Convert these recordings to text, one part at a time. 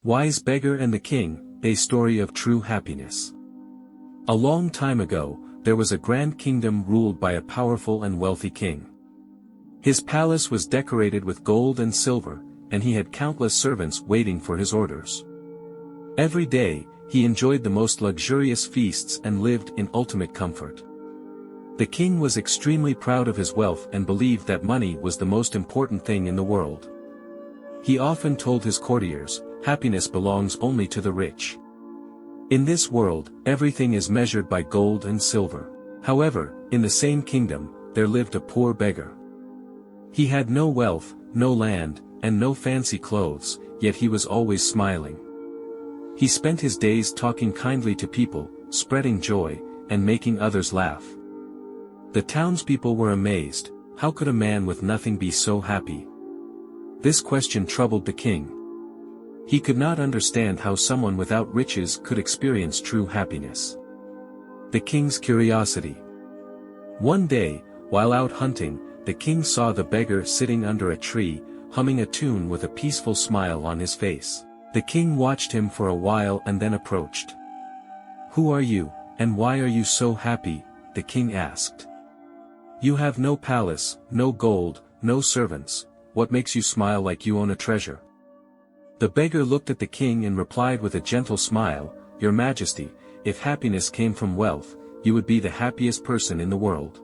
Wise Beggar and the King, a story of true happiness. A long time ago, there was a grand kingdom ruled by a powerful and wealthy king. His palace was decorated with gold and silver, and he had countless servants waiting for his orders. Every day, he enjoyed the most luxurious feasts and lived in ultimate comfort. The king was extremely proud of his wealth and believed that money was the most important thing in the world. He often told his courtiers, "Happiness belongs only to the rich. In this world, everything is measured by gold and silver." However, in the same kingdom, there lived a poor beggar. He had no wealth, no land, and no fancy clothes, yet he was always smiling. He spent his days talking kindly to people, spreading joy, and making others laugh. The townspeople were amazed. How could a man with nothing be so happy? This question troubled the king. He could not understand how someone without riches could experience true happiness. The king's curiosity. One day, while out hunting, the king saw the beggar sitting under a tree, humming a tune with a peaceful smile on his face. The king watched him for a while and then approached. "Who are you, and why are you so happy?" the king asked. "You have no palace, no gold, no servants. What makes you smile like you own a treasure?" The beggar looked at the king and replied with a gentle smile, "Your Majesty, if happiness came from wealth, you would be the happiest person in the world.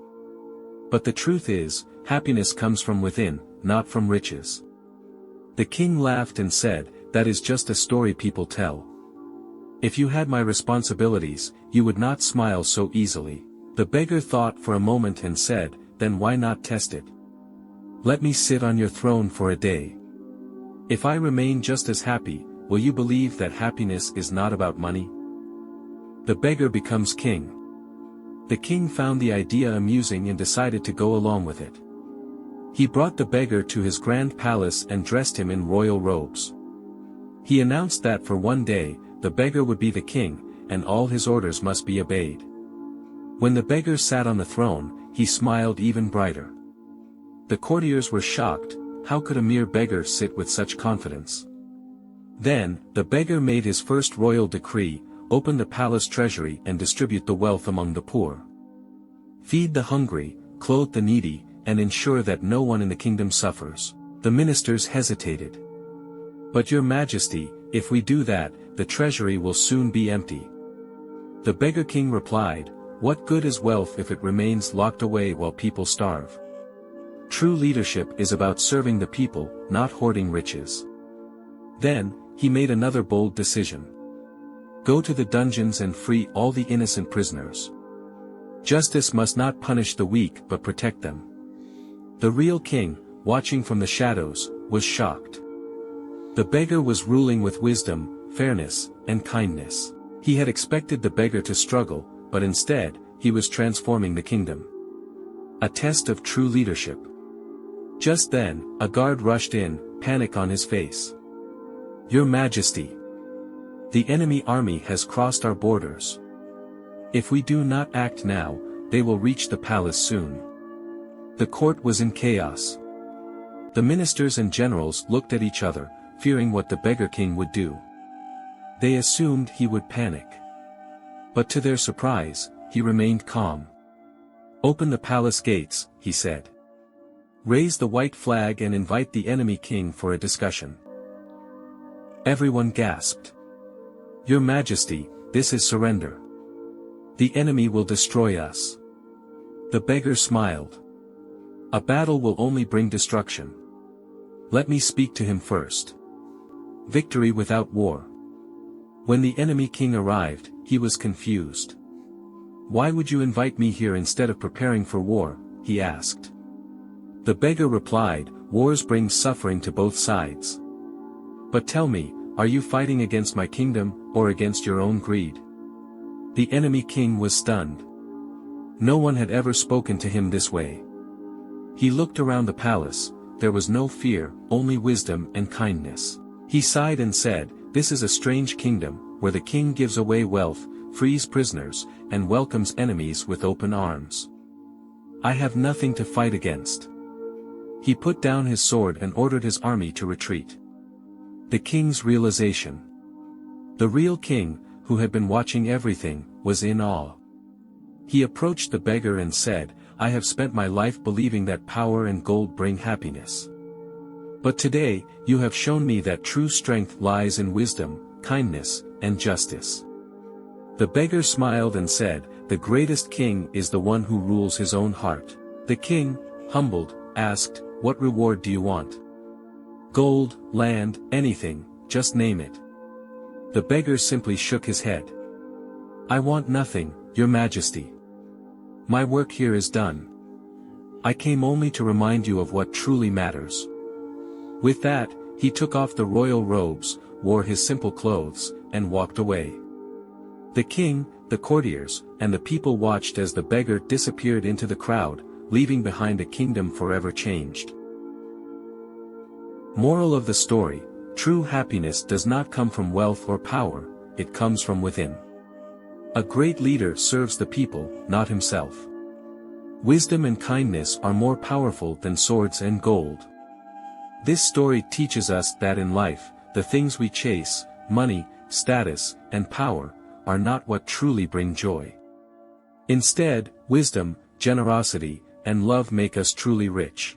But the truth is, happiness comes from within, not from riches." The king laughed and said, "That is just a story people tell. If you had my responsibilities, you would not smile so easily." The beggar thought for a moment and said, "Then why not test it? Let me sit on your throne for a day. If I remain just as happy, will you believe that happiness is not about money?" The beggar becomes king. The king found the idea amusing and decided to go along with it. He brought the beggar to his grand palace and dressed him in royal robes. He announced that for one day, the beggar would be the king, and all his orders must be obeyed. When the beggar sat on the throne, he smiled even brighter. The courtiers were shocked. How could a mere beggar sit with such confidence? Then, the beggar made his first royal decree: open the palace treasury and distribute the wealth among the poor. Feed the hungry, clothe the needy, and ensure that no one in the kingdom suffers. The ministers hesitated. "But Your Majesty, if we do that, the treasury will soon be empty." The beggar king replied, "What good is wealth if it remains locked away while people starve? True leadership is about serving the people, not hoarding riches." Then, he made another bold decision. "Go to the dungeons and free all the innocent prisoners. Justice must not punish the weak but protect them." The real king, watching from the shadows, was shocked. The beggar was ruling with wisdom, fairness, and kindness. He had expected the beggar to struggle, but instead, he was transforming the kingdom. A test of true leadership. Just then, a guard rushed in, panic on his face. "Your Majesty, the enemy army has crossed our borders. If we do not act now, they will reach the palace soon." The court was in chaos. The ministers and generals looked at each other, fearing what the beggar king would do. They assumed he would panic. But to their surprise, he remained calm. "Open the palace gates," he said. "Raise the white flag and invite the enemy king for a discussion." Everyone gasped. "Your Majesty, this is surrender. The enemy will destroy us." The beggar smiled. "A battle will only bring destruction. Let me speak to him first. Victory without war." When the enemy king arrived, he was confused. "Why would you invite me here instead of preparing for war?" he asked. The beggar replied, "Wars bring suffering to both sides. But tell me, are you fighting against my kingdom, or against your own greed?" The enemy king was stunned. No one had ever spoken to him this way. He looked around the palace. There was no fear, only wisdom and kindness. He sighed and said, "This is a strange kingdom, where the king gives away wealth, frees prisoners, and welcomes enemies with open arms. I have nothing to fight against." He put down his sword and ordered his army to retreat. The king's realization. The real king, who had been watching everything, was in awe. He approached the beggar and said, "I have spent my life believing that power and gold bring happiness. But today, you have shown me that true strength lies in wisdom, kindness, and justice." The beggar smiled and said, "The greatest king is the one who rules his own heart." The king, humbled, asked, "What reward do you want?" "Gold, land, anything, just name it." The beggar simply shook his head. "I want nothing, your majesty. My work here is done. I came only to remind you of what truly matters." With that, he took off the royal robes, wore his simple clothes, and walked away. The king, the courtiers, and the people watched as the beggar disappeared into the crowd, leaving behind a kingdom forever changed. Moral of the story: true happiness does not come from wealth or power, it comes from within. A great leader serves the people, not himself. Wisdom and kindness are more powerful than swords and gold. This story teaches us that in life, the things we chase, money, status, and power, are not what truly bring joy. Instead, wisdom, generosity, and love make us truly rich.